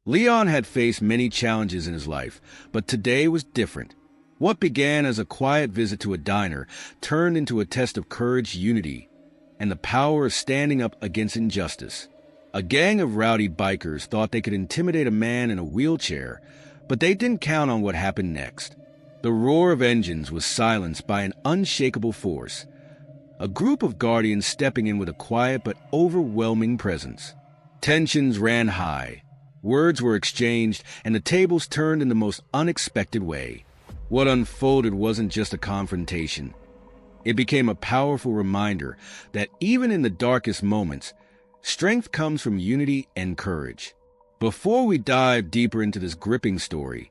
Leon had faced many challenges in his life, but today was different. What began as a quiet visit to a diner turned into a test of courage, unity, and the power of standing up against injustice. A gang of rowdy bikers thought they could intimidate a man in a wheelchair, but they didn't count on what happened next. The roar of engines was silenced by an unshakable force, a group of guardians stepping in with a quiet but overwhelming presence. Tensions ran high. Words were exchanged, and the tables turned in the most unexpected way. What unfolded wasn't just a confrontation. It became a powerful reminder that even in the darkest moments, strength comes from unity and courage. Before we dive deeper into this gripping story,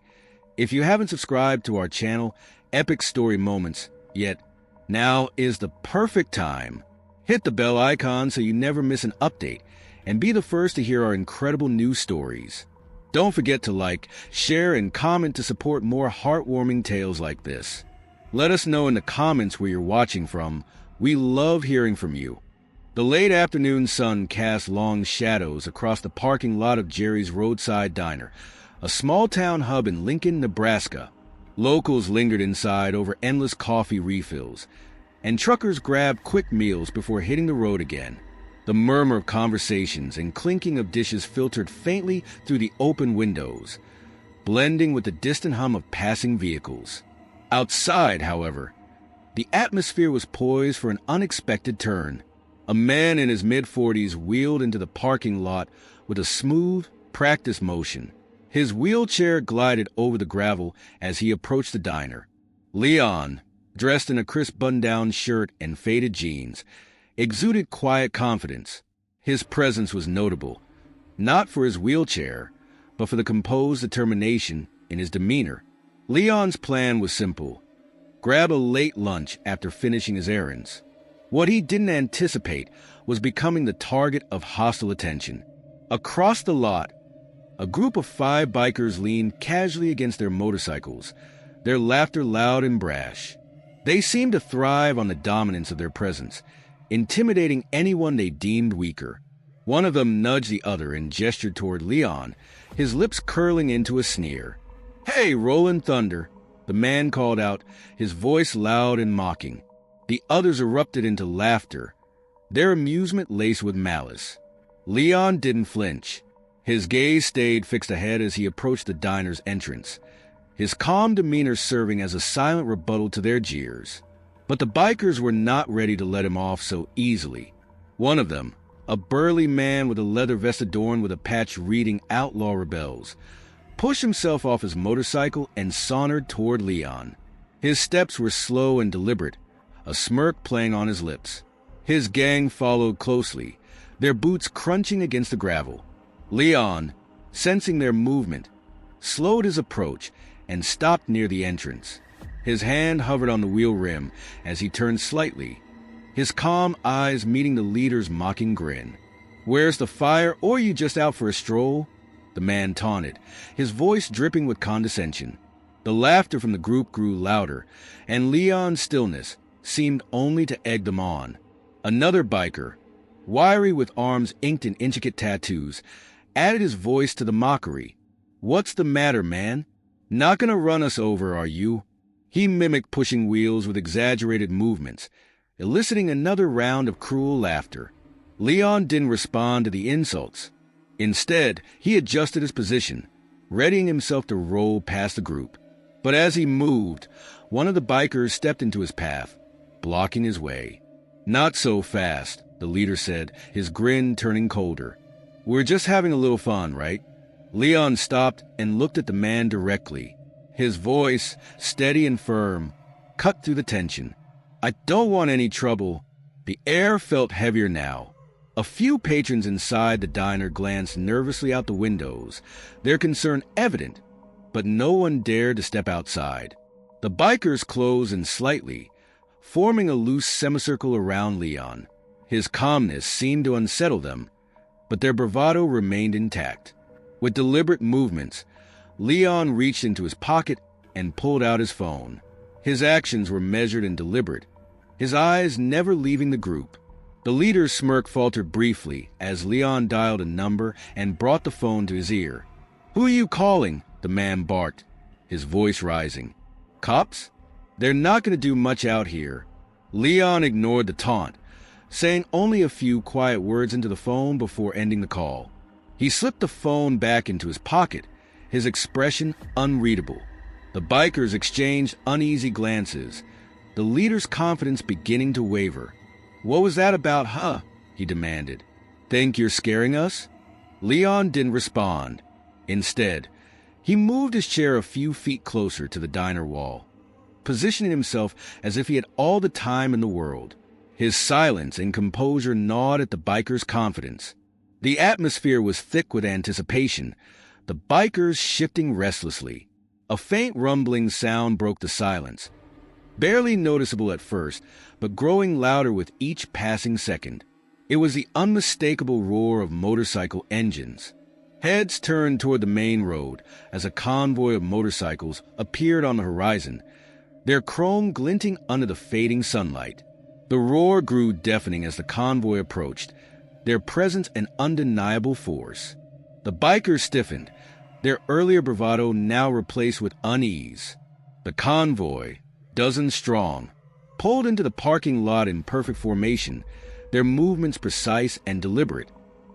if you haven't subscribed to our channel, Epic Story Moments, yet, now is the perfect time. Hit the bell icon so you never miss an update, and be the first to hear our incredible news stories. Don't forget to like, share, and comment to support more heartwarming tales like this. Let us know in the comments where you're watching from. We love hearing from you. The late afternoon sun cast long shadows across the parking lot of Jerry's Roadside Diner, a small-town hub in Lincoln, Nebraska. Locals lingered inside over endless coffee refills, and truckers grabbed quick meals before hitting the road again. The murmur of conversations and clinking of dishes filtered faintly through the open windows, blending with the distant hum of passing vehicles. Outside, however, the atmosphere was poised for an unexpected turn. A man in his mid-40s wheeled into the parking lot with a smooth, practiced motion. His wheelchair glided over the gravel as he approached the diner. Leon, dressed in a crisp button-down shirt and faded jeans, exuded quiet confidence. His presence was notable, not for his wheelchair, but for the composed determination in his demeanor. Leon's plan was simple: grab a late lunch after finishing his errands. What he didn't anticipate was becoming the target of hostile attention. Across the lot, a group of 5 bikers leaned casually against their motorcycles, their laughter loud and brash. They seemed to thrive on the dominance of their presence, intimidating anyone they deemed weaker. One of them nudged the other and gestured toward Leon, his lips curling into a sneer. "Hey, Rollin' Thunder," the man called out, his voice loud and mocking. The others erupted into laughter, their amusement laced with malice. Leon didn't flinch. His gaze stayed fixed ahead as he approached the diner's entrance, his calm demeanor serving as a silent rebuttal to their jeers. But the bikers were not ready to let him off so easily. One of them, a burly man with a leather vest adorned with a patch reading "Outlaw Rebels," pushed himself off his motorcycle and sauntered toward Leon. His steps were slow and deliberate, a smirk playing on his lips. His gang followed closely, their boots crunching against the gravel. Leon, sensing their movement, slowed his approach and stopped near the entrance. His hand hovered on the wheel rim as he turned slightly, his calm eyes meeting the leader's mocking grin. "Where's the fire, or are you just out for a stroll?" the man taunted, his voice dripping with condescension. The laughter from the group grew louder, and Leon's stillness seemed only to egg them on. Another biker, wiry with arms inked in intricate tattoos, added his voice to the mockery. "What's the matter, man? Not gonna run us over, are you?" He mimicked pushing wheels with exaggerated movements, eliciting another round of cruel laughter. Leon didn't respond to the insults. Instead, he adjusted his position, readying himself to roll past the group. But as he moved, one of the bikers stepped into his path, blocking his way. "Not so fast," the leader said, his grin turning colder. "We're just having a little fun, right?" Leon stopped and looked at the man directly. His voice, steady and firm, cut through the tension. "I don't want any trouble." The air felt heavier now. A few patrons inside the diner glanced nervously out the windows, their concern evident, but no one dared to step outside. The bikers closed in slightly, forming a loose semicircle around Leon. His calmness seemed to unsettle them, but their bravado remained intact. With deliberate movements, Leon reached into his pocket and pulled out his phone. His actions were measured and deliberate, his eyes never leaving the group. The leader's smirk faltered briefly as Leon dialed a number and brought the phone to his ear. "Who are you calling?" the man barked, his voice rising. "Cops? They're not going to do much out here." Leon ignored the taunt, saying only a few quiet words into the phone before ending the call. He slipped the phone back into his pocket, his expression unreadable. The bikers exchanged uneasy glances, the leader's confidence beginning to waver. "What was that about, huh?" he demanded. "Think you're scaring us?" Leon didn't respond. Instead, he moved his chair a few feet closer to the diner wall, positioning himself as if he had all the time in the world. His silence and composure gnawed at the bikers' confidence. The atmosphere was thick with anticipation, the bikers shifting restlessly. A faint rumbling sound broke the silence, barely noticeable at first, but growing louder with each passing second. It was the unmistakable roar of motorcycle engines. Heads turned toward the main road as a convoy of motorcycles appeared on the horizon, their chrome glinting under the fading sunlight. The roar grew deafening as the convoy approached, their presence an undeniable force. The bikers stiffened, their earlier bravado now replaced with unease. The convoy, dozens strong, pulled into the parking lot in perfect formation, their movements precise and deliberate.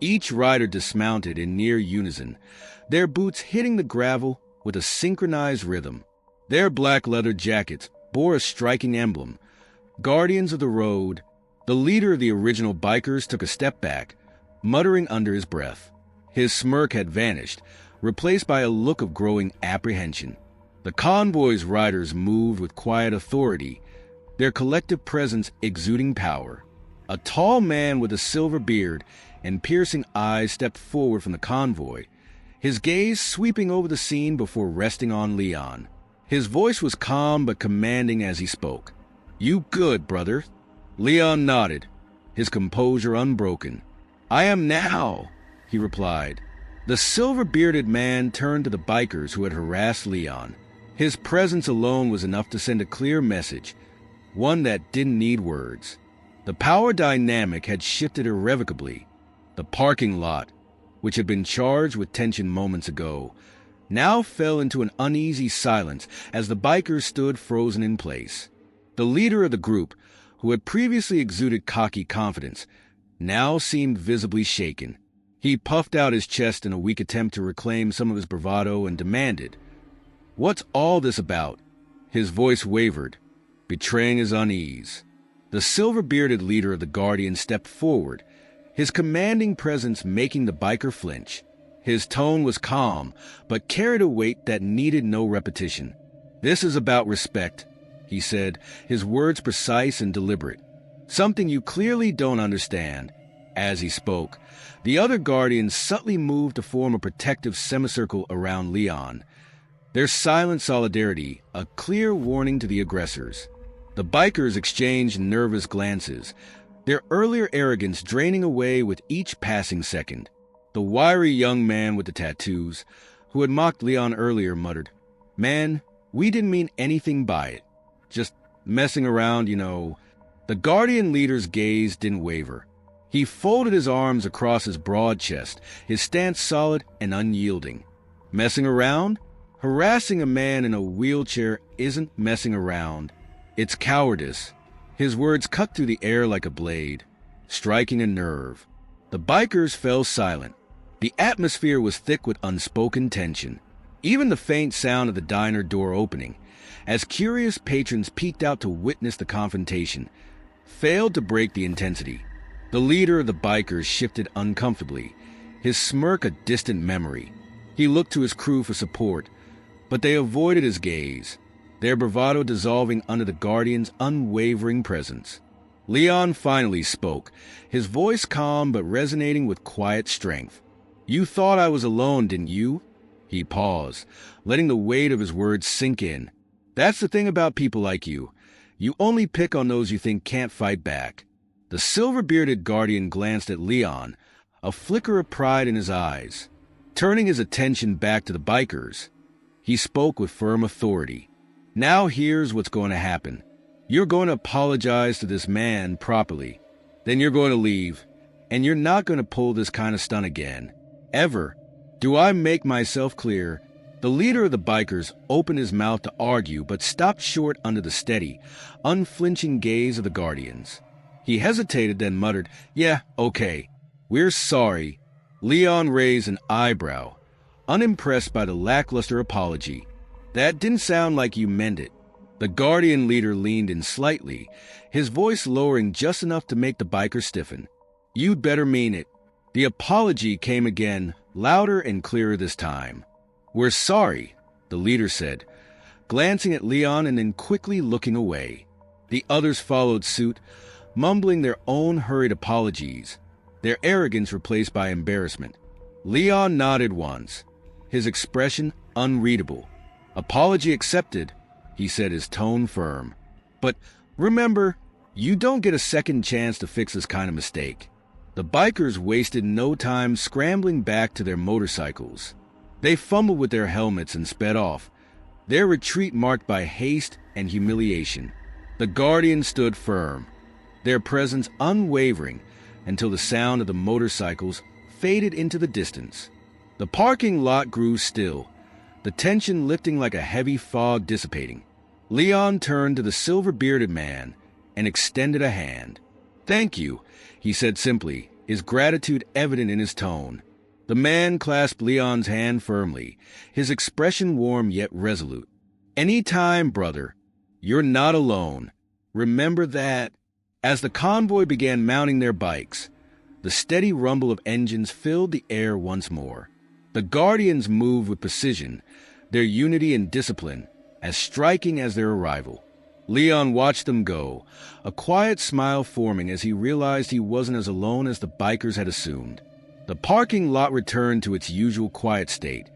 Each rider dismounted in near unison, their boots hitting the gravel with a synchronized rhythm. Their black leather jackets bore a striking emblem, Guardians of the Road. The leader of the original bikers took a step back, muttering under his breath. His smirk had vanished, replaced by a look of growing apprehension. The convoy's riders moved with quiet authority, their collective presence exuding power. A tall man with a silver beard and piercing eyes stepped forward from the convoy, his gaze sweeping over the scene before resting on Leon. His voice was calm but commanding as he spoke. "You good, brother?" Leon nodded, his composure unbroken. "I am now," he replied. The silver-bearded man turned to the bikers who had harassed Leon. His presence alone was enough to send a clear message, one that didn't need words. The power dynamic had shifted irrevocably. The parking lot, which had been charged with tension moments ago, now fell into an uneasy silence as the bikers stood frozen in place. The leader of the group, who had previously exuded cocky confidence, now seemed visibly shaken. He puffed out his chest in a weak attempt to reclaim some of his bravado and demanded, "What's all this about?" His voice wavered, betraying his unease. The silver-bearded leader of the Guardians stepped forward, his commanding presence making the biker flinch. His tone was calm, but carried a weight that needed no repetition. "This is about respect," he said, his words precise and deliberate. "Something you clearly don't understand." As he spoke, the other Guardians subtly moved to form a protective semicircle around Leon, their silent solidarity a clear warning to the aggressors. The bikers exchanged nervous glances, their earlier arrogance draining away with each passing second. The wiry young man with the tattoos, who had mocked Leon earlier, muttered, "Man, we didn't mean anything by it. Just messing around, you know." The Guardian leader's gaze didn't waver. He folded his arms across his broad chest, his stance solid and unyielding. Messing around? Harassing a man in a wheelchair isn't messing around. It's cowardice. His words cut through the air like a blade, striking a nerve. The bikers fell silent. The atmosphere was thick with unspoken tension. Even the faint sound of the diner door opening, as curious patrons peeked out to witness the confrontation, failed to break the intensity. The leader of the bikers shifted uncomfortably, his smirk a distant memory. He looked to his crew for support, but they avoided his gaze, their bravado dissolving under the Guardian's unwavering presence. Leon finally spoke, his voice calm but resonating with quiet strength. "You thought I was alone, didn't you?" He paused, letting the weight of his words sink in. "That's the thing about people like you. You only pick on those you think can't fight back." The silver-bearded Guardian glanced at Leon, a flicker of pride in his eyes. Turning his attention back to the bikers, he spoke with firm authority. "Now here's what's going to happen. You're going to apologize to this man properly. Then you're going to leave, and you're not going to pull this kind of stunt again. Ever. Do I make myself clear? The leader of the bikers opened his mouth to argue, but stopped short under the steady, unflinching gaze of the Guardians. He hesitated, then muttered, "Yeah, okay. We're sorry." Leon raised an eyebrow, unimpressed by the lackluster apology. "That didn't sound like you meant it." The Guardian leader leaned in slightly, his voice lowering just enough to make the biker stiffen. "You'd better mean it." The apology came again, louder and clearer this time. "We're sorry," the leader said, glancing at Leon and then quickly looking away. The others followed suit, mumbling their own hurried apologies, their arrogance replaced by embarrassment. Leon nodded once, his expression unreadable. "Apology accepted," he said, his tone firm. "But remember, you don't get a second chance to fix this kind of mistake." The bikers wasted no time scrambling back to their motorcycles. They fumbled with their helmets and sped off, their retreat marked by haste and humiliation. The Guardians stood firm, their presence unwavering until the sound of the motorcycles faded into the distance. The parking lot grew still, the tension lifting like a heavy fog dissipating. Leon turned to the silver-bearded man and extended a hand. "Thank you," he said simply, his gratitude evident in his tone. The man clasped Leon's hand firmly, his expression warm yet resolute. "Any time, brother. You're not alone. Remember that." As the convoy began mounting their bikes, the steady rumble of engines filled the air once more. The Guardians moved with precision, their unity and discipline as striking as their arrival. Leon watched them go, a quiet smile forming as he realized he wasn't as alone as the bikers had assumed. The parking lot returned to its usual quiet state,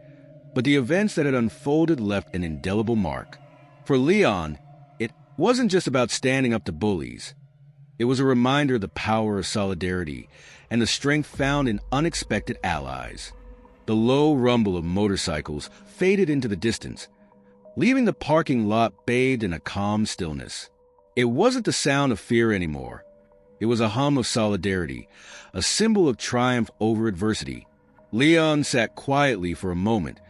but the events that had unfolded left an indelible mark. For Leon, it wasn't just about standing up to bullies. It was a reminder of the power of solidarity and the strength found in unexpected allies. The low rumble of motorcycles faded into the distance, leaving the parking lot bathed in a calm stillness. It wasn't the sound of fear anymore. It was a hum of solidarity, a symbol of triumph over adversity. Leon sat quietly for a moment,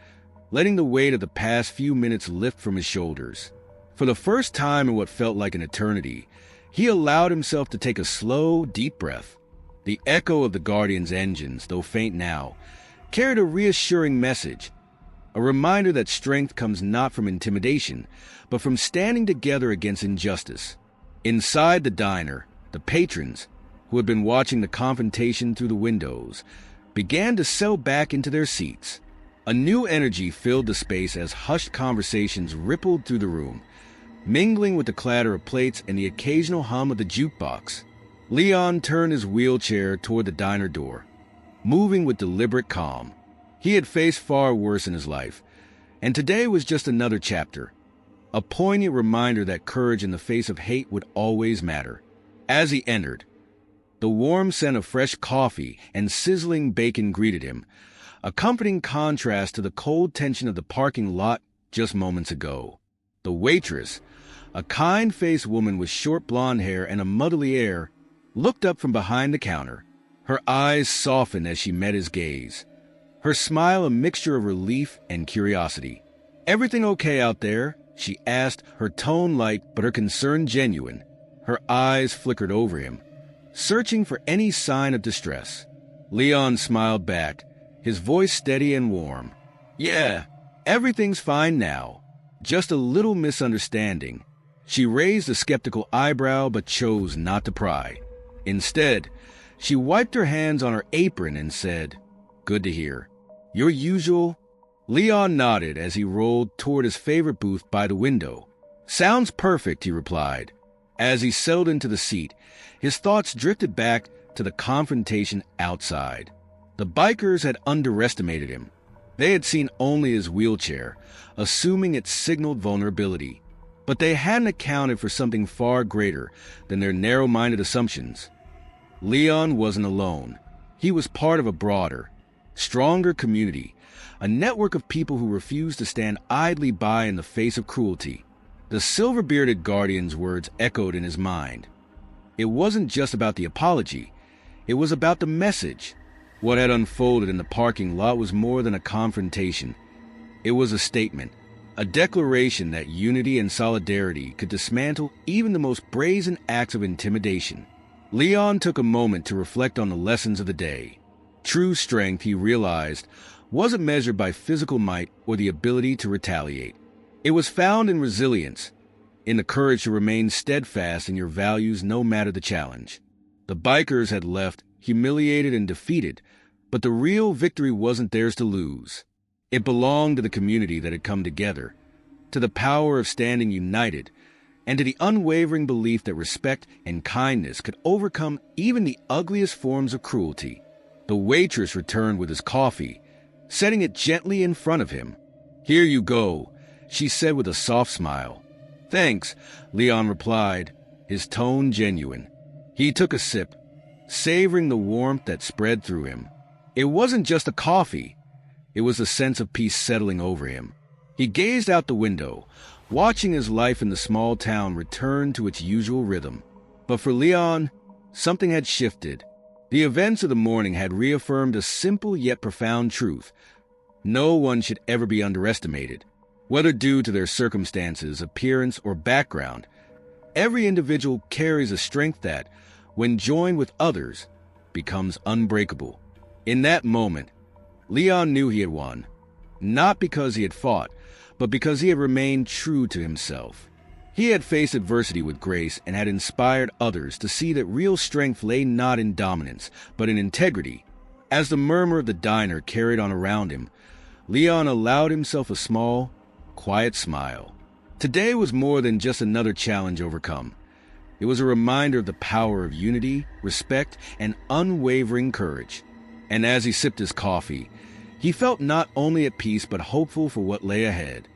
letting the weight of the past few minutes lift from his shoulders. For the first time in what felt like an eternity, he allowed himself to take a slow, deep breath. The echo of the Guardian's engines, though faint now, carried a reassuring message, a reminder that strength comes not from intimidation, but from standing together against injustice. Inside the diner, the patrons, who had been watching the confrontation through the windows, began to settle back into their seats. A new energy filled the space as hushed conversations rippled through the room, mingling with the clatter of plates and the occasional hum of the jukebox. Leon turned his wheelchair toward the diner door, moving with deliberate calm. He had faced far worse in his life, and today was just another chapter, a poignant reminder that courage in the face of hate would always matter. As he entered, the warm scent of fresh coffee and sizzling bacon greeted him, a comforting contrast to the cold tension of the parking lot just moments ago. The waitress, a kind-faced woman with short blonde hair and a motherly air, looked up from behind the counter. Her eyes softened as she met his gaze, her smile a mixture of relief and curiosity. "Everything okay out there?" she asked, her tone light but her concern genuine. Her eyes flickered over him, searching for any sign of distress. Leon smiled back, his voice steady and warm. "Yeah, everything's fine now. Just a little misunderstanding." She raised a skeptical eyebrow but chose not to pry. Instead, she wiped her hands on her apron and said, "Good to hear. Your usual?" Leon nodded as he rolled toward his favorite booth by the window. "Sounds perfect," he replied. As he settled into the seat, his thoughts drifted back to the confrontation outside. The bikers had underestimated him. They had seen only his wheelchair, assuming it signaled vulnerability. But they hadn't accounted for something far greater than their narrow-minded assumptions. Leon wasn't alone. He was part of a broader, stronger community, a network of people who refused to stand idly by in the face of cruelty. The silver-bearded Guardian's words echoed in his mind. It wasn't just about the apology. It was about the message. What had unfolded in the parking lot was more than a confrontation. It was a statement, a declaration that unity and solidarity could dismantle even the most brazen acts of intimidation. Leon took a moment to reflect on the lessons of the day. True strength, he realized, wasn't measured by physical might or the ability to retaliate. It was found in resilience, in the courage to remain steadfast in your values no matter the challenge. The bikers had left, humiliated and defeated, but the real victory wasn't theirs to lose. It belonged to the community that had come together, to the power of standing united, and to the unwavering belief that respect and kindness could overcome even the ugliest forms of cruelty. The waitress returned with his coffee, setting it gently in front of him. "Here you go," she said with a soft smile. "Thanks," Leon replied, his tone genuine. He took a sip, savoring the warmth that spread through him. It wasn't just a coffee. It was a sense of peace settling over him. He gazed out the window, watching his life in the small town return to its usual rhythm. But for Leon, something had shifted. The events of the morning had reaffirmed a simple yet profound truth. No one should ever be underestimated. Whether due to their circumstances, appearance, or background, every individual carries a strength that, when joined with others, becomes unbreakable. In that moment, Leon knew he had won, not because he had fought, but because he had remained true to himself. He had faced adversity with grace and had inspired others to see that real strength lay not in dominance, but in integrity. As the murmur of the diner carried on around him, Leon allowed himself a small, quiet smile. Today was more than just another challenge overcome. It was a reminder of the power of unity, respect, and unwavering courage. And as he sipped his coffee, he felt not only at peace but hopeful for what lay ahead.